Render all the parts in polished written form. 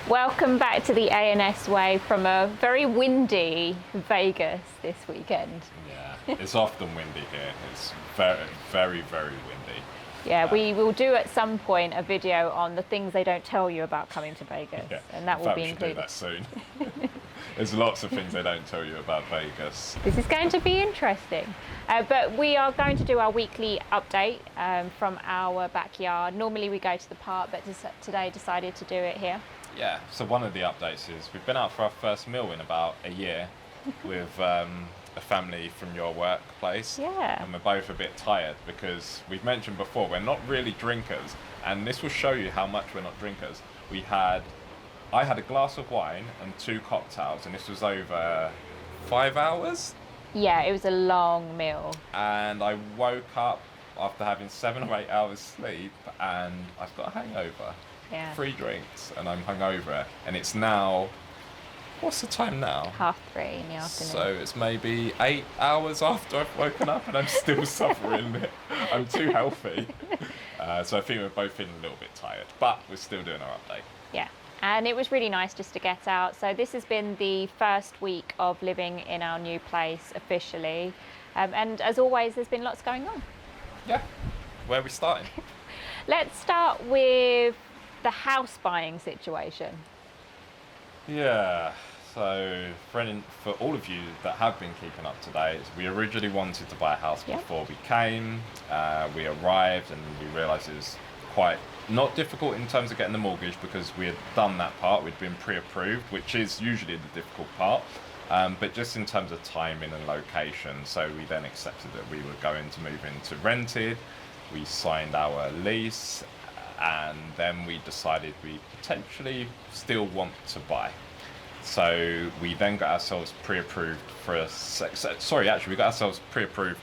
Welcome back to the A&S Way from a very windy Vegas this weekend. Yeah, it's often windy here. It's very, very, very windy. Yeah, we will do at some point a video on the things they don't tell you about coming to Vegas, Yeah. and that In will fact, be we should do included. that soon. There's lots of things they don't tell you about Vegas. This is going to be interesting. But we are going to do our weekly update from our backyard. Normally we go to the park, but today decided to do it here. Yeah, so one of the updates is we've been out for our first meal in about a year with a family from your workplace. Yeah. And we're both a bit tired because we've mentioned before, we're not really drinkers. And this will show you how much we're not drinkers. I had a glass of wine and 2 cocktails, and this was over 5 hours. Yeah, it was a long meal. And I woke up after having 7 or 8 hours sleep, and I've got a hangover. Yeah. 3 drinks, and I'm hungover. And it's now, what's the time now? 3:30 in the afternoon. So it's maybe 8 hours after I've woken up, and I'm still suffering. I'm too healthy. So I think we're both feeling a little bit tired, but we're still doing our update. Yeah, and it was really nice just to get out. So this has been the first week of living in our new place officially. And as always, there's been lots going on. Yeah. Where are we starting? Let's start with the house buying situation. Yeah. So for all of you that have been keeping up to date, we originally wanted to buy a house Yeah. before we came. We arrived and we realised it was quite not difficult in terms of getting the mortgage because we had done that part. We'd been pre-approved, which is usually the difficult part. But just in terms of timing and location, so we then accepted that we were going to move into rented. We signed our lease, and then we decided we potentially still want to buy. So we then got ourselves pre-approved for we got ourselves pre-approved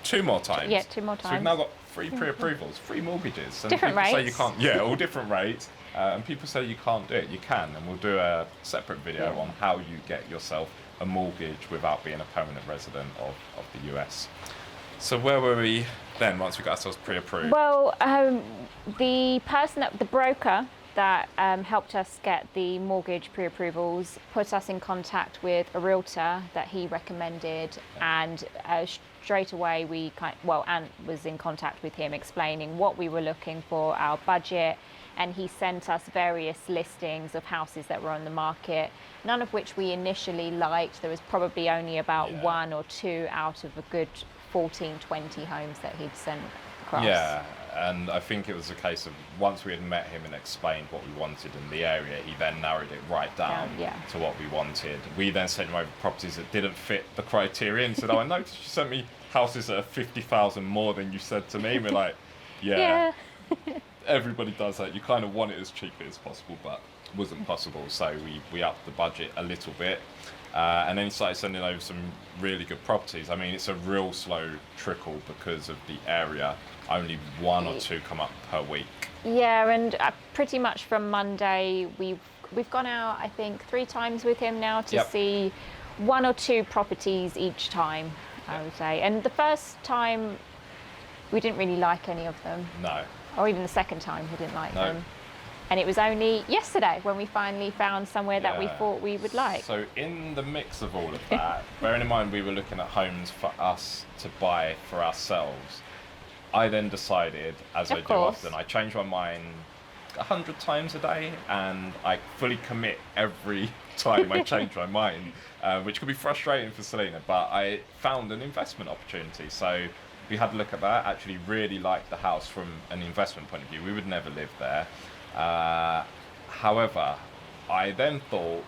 2 more times. Yeah, 2 more So we've times. now got 3 pre-approvals, 3 mortgages. And Different people say rates. you can't, yeah, all different rates. And people say you can't do it. You can, and we'll do a separate video Yeah. on how you get yourself a mortgage without being a permanent resident of the US. So where were we then once we got ourselves pre-approved? Well, the broker that helped us get the mortgage pre-approvals put us in contact with a realtor that he recommended, and straight away Ant was in contact with him explaining what we were looking for, our budget, and he sent us various listings of houses that were on the market, none of which we initially liked. There was probably only about 1 or 2 out of a good 14, 20 homes that he'd sent across. Yeah, and I think it was a case of once we had met him and explained what we wanted in the area, he then narrowed it right down to what we wanted. We then sent him over properties that didn't fit the criteria and said, "Oh, I noticed you sent me houses that are 50,000 more than you said to me." And we're like, yeah. Everybody does that. You kind of want it as cheaply as possible, but it wasn't possible. So we upped the budget a little bit. And then he started sending over some really good properties. I mean, it's a real slow trickle because of the area. Only 1 or 2 come up per week. Yeah, and pretty much from Monday, we've gone out, I think, 3 times with him now to see 1 or 2 properties each time, I would say. And the first time, we didn't really like any of them. No. Or even the second time, we didn't like them. And it was only yesterday when we finally found somewhere that we thought we would like. So in the mix of all of that, bearing in mind we were looking at homes for us to buy for ourselves, I then decided, as I do often, I change my mind 100 times a day, and I fully commit every time I change my mind, which could be frustrating for Selena, but I found an investment opportunity. So we had a look at that, actually really liked the house from an investment point of view. We would never live there. However, I then thought,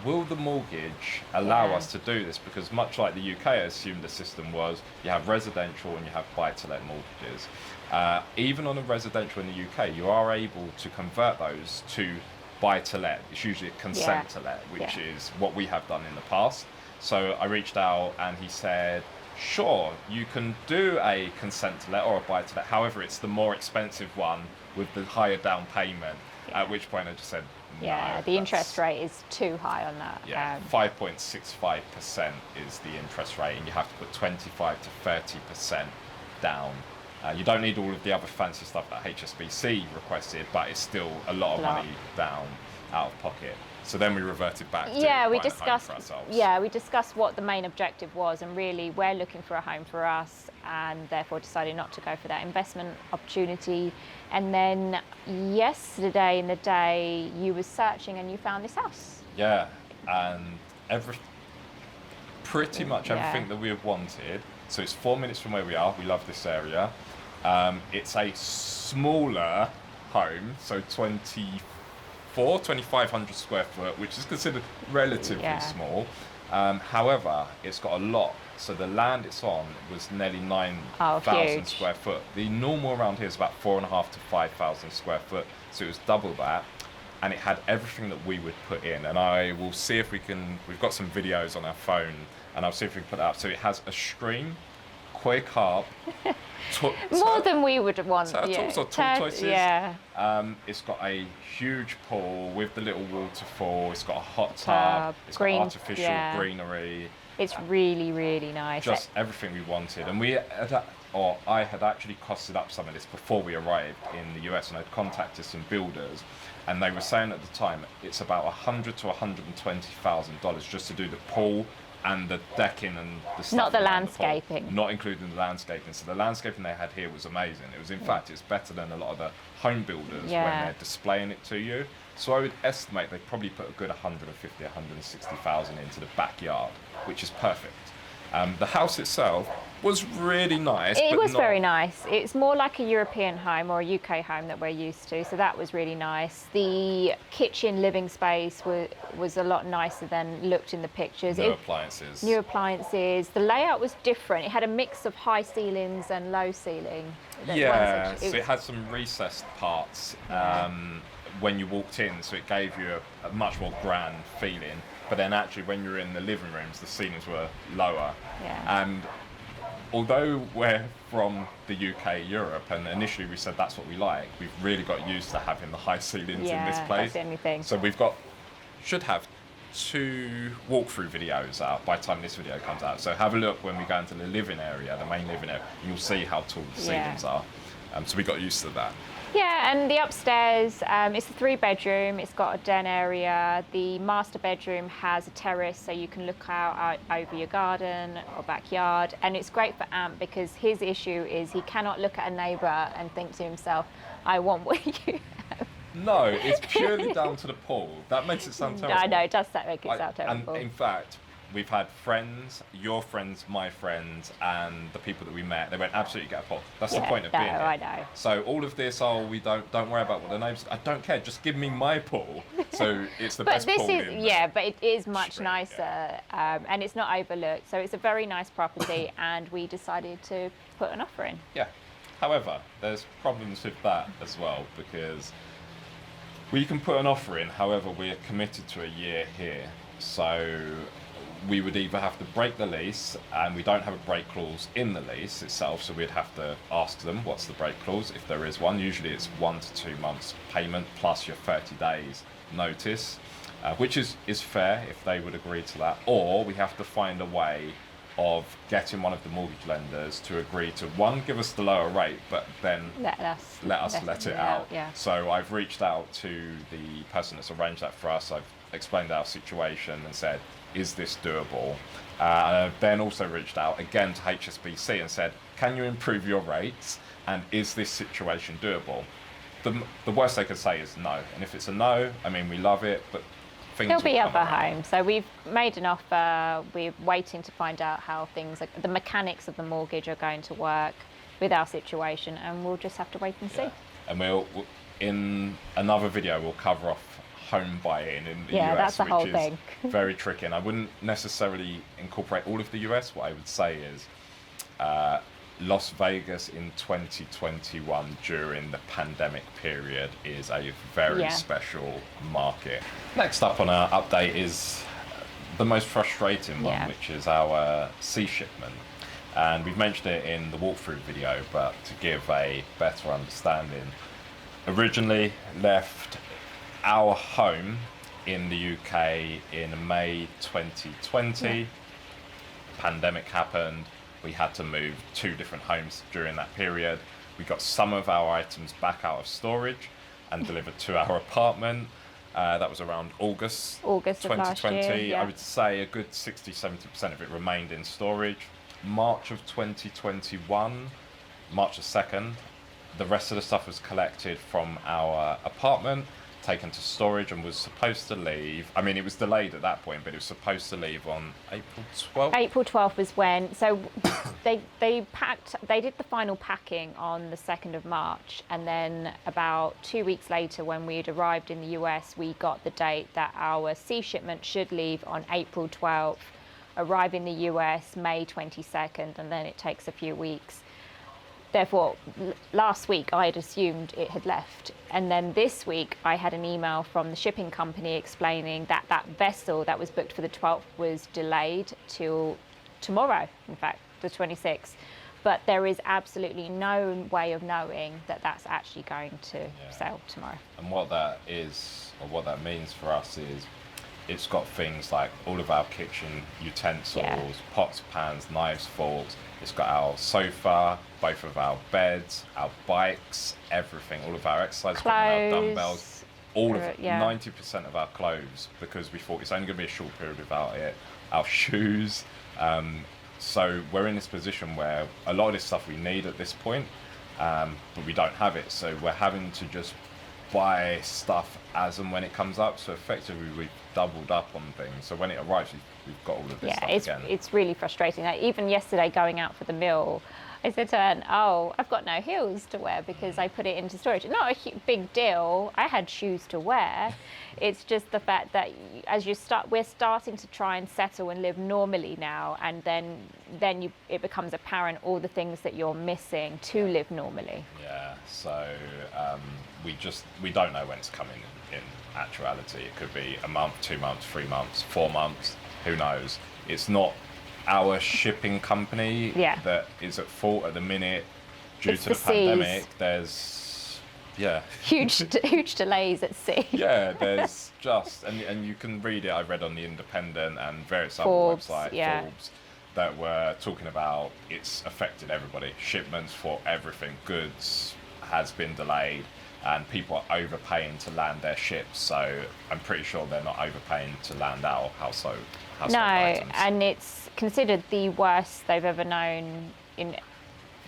will the mortgage allow us to do this? Because much like the UK, I assumed the system was you have residential and you have buy-to-let mortgages. Even on a residential in the UK, you are able to convert those to buy-to-let. It's usually a consent-to-let, which is what we have done in the past. So I reached out and he said, sure, you can do a consent-to-let or a buy-to-let. However, it's the more expensive one with the higher down payment. At which point I just said, no, the interest rate is too high on that. Yeah, 5.65% is the interest rate, and you have to put 25 to 30% down. You don't need all of the other fancy stuff that HSBC requested, but it's still a lot of money down. out of pocket. So then we reverted back to we buying a home discussed. for ourselves. Yeah, we discussed what the main objective was, and really we're looking for a home for us, and therefore decided not to go for that investment opportunity. And then yesterday in the day, you were searching and you found this house. Yeah, and pretty much everything that we have wanted. So it's 4 minutes from where we are. We love this area. It's a smaller home, so 2,500 square foot, which is considered relatively small. However, it's got a lot. So the land it's on was nearly 9,000 square foot. The normal around here is about 4,500 to 5,000 square foot. So it was double that. And it had everything that we would put in. And I will see if we can, we've got some videos on our phone, and I'll see if we can put it up. So it has a stream, koi carp, more than we would want. Turtles or tortoises. Yeah. It's got a huge pool with the little waterfall. It's got a hot tub. It's got artificial greenery. It's really, really nice. Just everything we wanted. And I had actually costed up some of this before we arrived in the US, and I'd contacted some builders, and they were saying at the time it's about $100,000 to $120,000 just to do the pool and the decking and the stuff. Not the landscaping. Not including the landscaping. So the landscaping they had here was amazing. It was, in fact, it's better than a lot of the home builders when they're displaying it to you. So I would estimate they probably put a good 150,000, 160,000 into the backyard, which is perfect. The house itself was really nice. It was very nice. It's more like a European home or a UK home that we're used to, so that was really nice. The kitchen living space was a lot nicer than looked in the pictures. New appliances. The layout was different. It had a mix of high ceilings and low ceiling. Yeah, so it had some recessed parts when you walked in, so it gave you a much more grand feeling. But then actually when you were in the living rooms, the ceilings were lower. Yeah. And although we're from the UK, Europe, and initially we said that's what we like, we've really got used to having the high ceilings in this place. That's the only thing. So should have 2 walkthrough videos out by the time this video comes out. So have a look when we go into the living area, the main living area, and you'll see how tall the ceilings are. So we got used to that. Yeah, and the upstairs, it's a 3-bedroom. It's got a den area. The master bedroom has a terrace, so you can look out over your garden or backyard. And it's great for Ant because his issue is he cannot look at a neighbour and think to himself, I want what you have. No, it's purely down to the pool. That makes it sound terrible. I know, it does make it sound terrible. And in fact, we've had friends, your friends, my friends, and the people that we met. They went, absolutely get a pool. That's the point of being here. I know. So all of this, we don't worry about what the neighbours. I don't care. Just give me my pool. So it's the best pool in. But it is much nicer, and it's not overlooked. So it's a very nice property, and we decided to put an offer in. Yeah. However, there's problems with that as well because we can put an offer in. However, we are committed to a year here, so we would either have to break the lease, and we don't have a break clause in the lease itself, so we'd have to ask them what's the break clause if there is one. Usually it's 1 to 2 months payment plus your 30 days notice, which is fair if they would agree to that. Or we have to find a way of getting one of the mortgage lenders to agree to, one, give us the lower rate, but then let it out. Yeah. So I've reached out to the person that's arranged that for us. I've explained our situation and said, is this doable? I've then also reached out again to HSBC and said, can you improve your rates? And is this situation doable? The worst they could say is no. And if it's a no, I mean, we love it, but there'll be other homes. So we've made an offer. We're waiting to find out how the mechanics of the mortgage are going to work with our situation, and we'll just have to wait and see. And we'll, in another video, we'll cover off home buying in the US, that's the whole thing. Very tricky. And I wouldn't necessarily incorporate all of the US. What I would say is Las Vegas in 2021 during the pandemic period is a very special market. Next up on our update is the most frustrating one, which is our sea shipment. And we've mentioned it in the walkthrough video, but to give a better understanding, originally left our home in the UK in May 2020. Pandemic happened. We had to move 2 different homes during that period. We got some of our items back out of storage and delivered to our apartment. That was around August of 2020. last year, yeah. I would say a good 60-70% of it remained in storage. March of 2021, March the 2nd, the rest of the stuff was collected from our apartment, taken to storage, and was supposed to leave. I mean, it was delayed at that point, but it was supposed to leave on April 12th. April 12th was when, so they did the final packing on the 2nd of March, and then about 2 weeks later, when we had arrived in the US, we got the date that our sea shipment should leave on April 12th, arrive in the US May 22nd, and then it takes a few weeks. Therefore, last week I had assumed it had left. And then this week I had an email from the shipping company explaining that that vessel that was booked for the 12th was delayed till tomorrow, in fact, the 26th. But there is absolutely no way of knowing that that's actually going to sail tomorrow. And what that is, or what that means for us is, it's got things like all of our kitchen utensils, pots, pans, knives, forks. It's got our sofa, both of our beds, our bikes, everything, all of our exercise equipment, our dumbbells, all of 90% of our clothes, because we thought it's only going to be a short period without it. Our shoes. So we're in this position where a lot of this stuff we need at this point, but we don't have it. So we're having to just buy stuff as and when it comes up. So effectively we've doubled up on things. So when it arrives, we've got all of this stuff again. It's really frustrating. Like, even yesterday going out for the meal, I said to her, oh, I've got no heels to wear because I put it into storage. Not a big deal. I had shoes to wear. It's just the fact that as we're starting to try and settle and live normally now, and then it becomes apparent all the things that you're missing to live normally. Yeah, so we don't know when it's coming in actuality. It could be a month, 2 months, 3 months, 4 months, who knows. It's not our shipping company that is at fault at the minute due to the pandemic. There's huge delays at sea. There's just and you can read it. I read on the Independent and various other Forbes, websites, Forbes, that were talking about it's affected everybody. Shipments for everything, goods has been delayed, and people are overpaying to land their ships. So I'm pretty sure they're not overpaying to land our household items. And it's considered the worst they've ever known in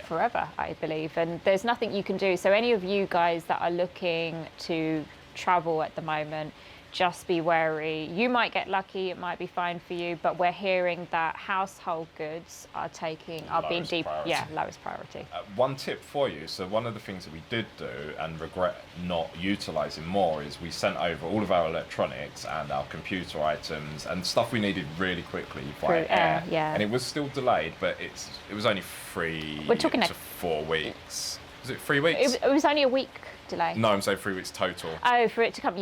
forever, I believe. And there's nothing you can do. So any of you guys that are looking to travel at the moment, just be wary. You might get lucky, it might be fine for you, but we're hearing that household goods are being lowest priority. One tip for you, so one of the things that we did do and regret not utilising more is we sent over all of our electronics and our computer items and stuff we needed really quickly via air. And it was still delayed, but it was only 3 to 4 weeks. Was it 3 weeks? It was only a week delay. No, I'm saying 3 weeks total. Oh, for it to come,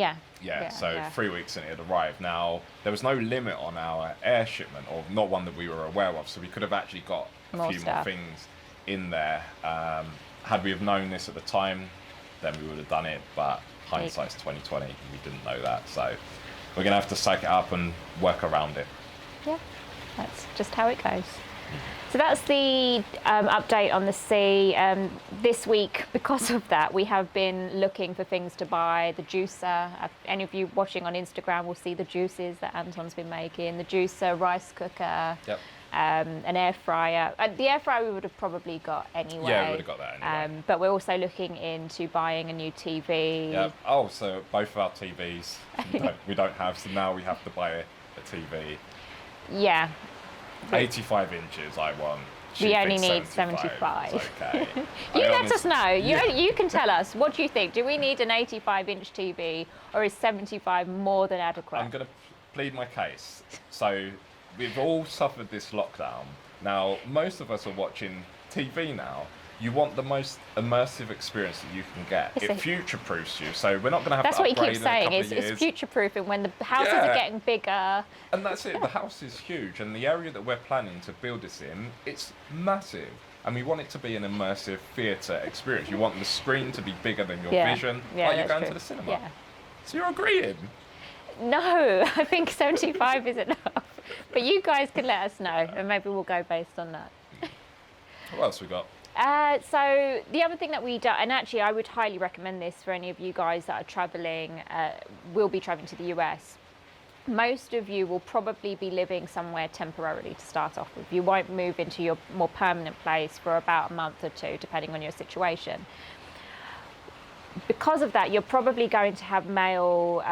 so 3 weeks and it had arrived. Now, there was no limit on our air shipment, or not one that we were aware of, so we could have actually got a few more things in there. Had we have known this at the time, then we would have done it, but hindsight's 2020, we didn't know that. So we're going to have to psych it up and work around it. Yeah, that's just how it goes. So that's the update on the sea. This week, because of that, we have been looking for things to buy. The juicer, any of you watching on Instagram will see the juices that Anton's been making. The juicer, rice cooker, an air fryer. The air fryer we would have probably got anyway. Yeah, we would have got that anyway. But we're also looking into buying a new TV. Yeah. Oh, so both of our TVs we don't have, so now we have to buy a TV. Yeah. 85 inches I want. We only need 75. Okay. You let us know. You can tell us. What do you think? Do we need an 85-inch TV, or is 75 more than adequate? I'm going to plead my case. So we've all suffered this lockdown. Now, most of us are watching TV now. You want the most immersive experience that you can get. It future-proofs you, so we're not going to have to upgrade in a couple of years. That's what you keep saying, it's future-proofing when the houses are getting bigger. And that's it, the house is huge, and the area that we're planning to build this in, it's massive. And we want it to be an immersive theatre experience. You want the screen to be bigger than your vision, like you're going to the cinema. Yeah. So you're agreeing? No, I think 75 is enough. But you guys can let us know, and maybe we'll go based on that. What else we got? So the other thing that we do, and actually I would highly recommend this for any of you guys that are traveling, will be traveling to the US. Most of you will probably be living somewhere temporarily to start off with. You won't move into your more permanent place for about a month or two, depending on your situation. Because of that, you're probably going to have mail,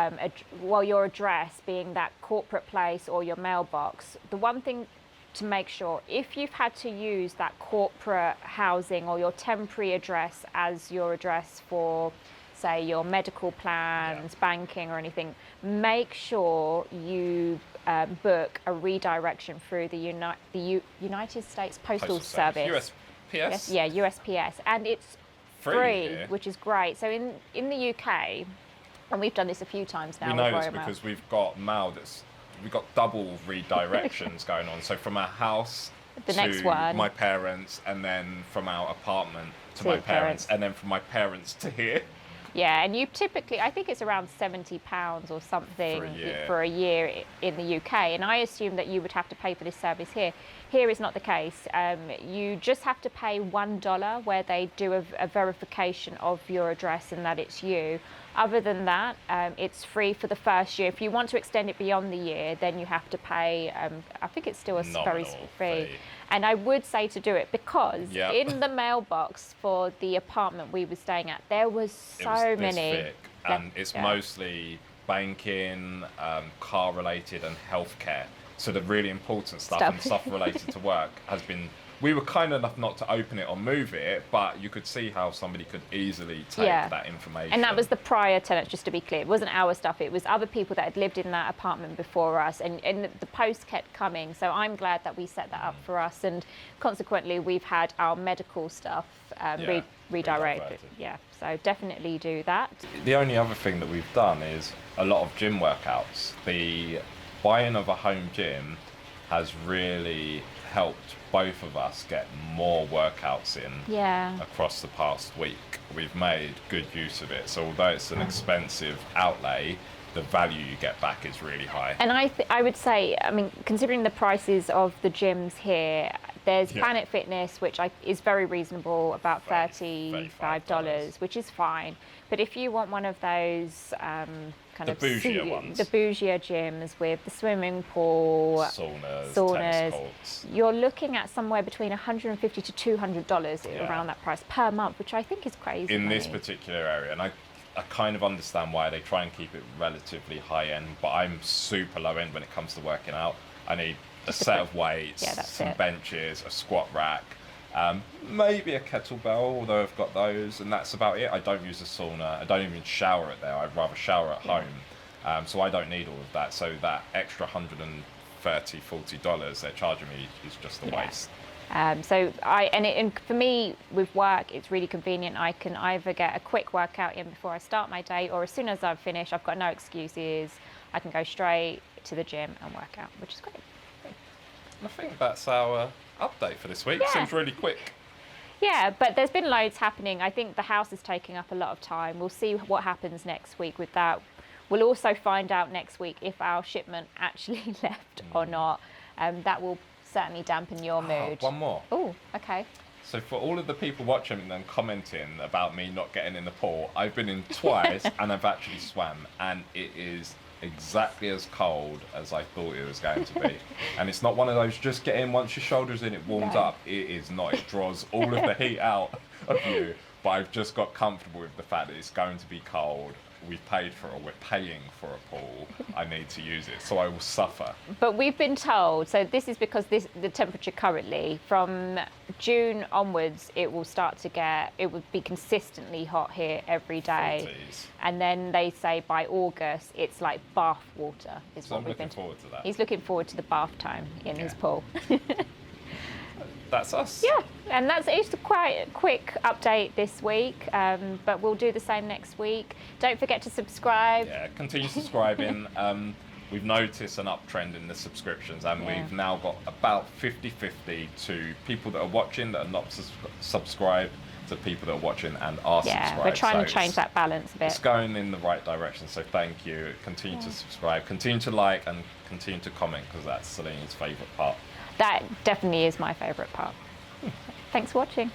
your address being that corporate place or your mailbox. The one thing to make sure, if you've had to use that corporate housing or your temporary address as your address for, say, your medical plans, banking or anything, make sure you book a redirection through the United States Postal Service. USPS? Yes, yeah, USPS. And it's free, which is great. So in the UK, and we've done this a few times now. We know this because we've got mail we've got double redirections going on. So from our house to my parents, and then from our apartment to my parents, and then from my parents to here. Yeah, and you typically, I think it's around £70 or something for a year in the UK. And I assume that you would have to pay for this service here. Here is not the case. You just have to pay $1 where they do a verification of your address and that it's you. Other than that, it's free for the first year. If you want to extend it beyond the year, then you have to pay, I think it's still very free. And I would say to do it because in the mailbox for the apartment we were staying at, there was so many. Thick, and it's mostly banking, car related and healthcare. So the really important stuff and stuff related to work has been, we were kind enough not to open it or move it, but you could see how somebody could easily take that information. And that was the prior tenants, just to be clear. It wasn't our stuff, it was other people that had lived in that apartment before us, and the post kept coming. So I'm glad that we set that up for us, and consequently we've had our medical stuff redirected. Yeah, so definitely do that. The only other thing that we've done is a lot of gym workouts. The buying of a home gym has really helped both of us get more workouts in across the past week. We've made good use of it. So although it's an expensive outlay, the value you get back is really high. And I would say, I mean, considering the prices of the gyms here, there's Planet Fitness, which is very reasonable, about $35, which is fine. But if you want one of those kind of ones, the bougier gyms with the swimming pool, saunas, saunas, tennis courts, you're looking at somewhere between $150 to $200 around that price per month, which I think is crazy. In this particular area, and I kind of understand why they try and keep it relatively high end, but I'm super low end when it comes to working out. I need a set of weights, some benches, a squat rack, maybe a kettlebell, although I've got those, and that's about it. I don't use a sauna. I don't even shower it there. I'd rather shower at home. So I don't need all of that. So that extra $130, $40 they're charging me is just a waste. And for me with work, it's really convenient. I can either get a quick workout in before I start my day, or as soon as I've finished, I've got no excuses. I can go straight to the gym and work out, which is great. I think that's our update for this week. Seems really quick. Yeah, but there's been loads happening. I think the house is taking up a lot of time. We'll see what happens next week with that. We'll also find out next week if our shipment actually left or not. That will certainly dampen your mood. One more. Oh, okay. So for all of the people watching and commenting about me not getting in the pool, I've been in twice and I've actually swam, and it is exactly as cold as I thought it was going to be. And it's not one of those just get in once your shoulder's in, it warms up. It is not. It draws all of the heat out of you. But I've just got comfortable with the fact that it's going to be cold. We've paid for it, or we're paying for a pool. I need to use it, so I will suffer. But we've been told, so this is because the temperature currently, from June onwards, it will be consistently hot here every day. 40s. And then they say by August, it's like bath water is what we've been told. I'm looking forward to that. He's looking forward to the bath time in his pool. That's us. Yeah, and it's quite a quick update this week, but we'll do the same next week. Don't forget to subscribe. Yeah, continue subscribing. We've noticed an uptrend in the subscriptions, and we've now got about 50-50 to people that are watching that are not subscribed to people that are watching and are subscribed. Yeah, we're trying to change that balance a bit. It's going in the right direction, so thank you. Continue to subscribe, continue to like, and continue to comment, because that's Celine's favourite part. That definitely is my favourite part. Thanks for watching.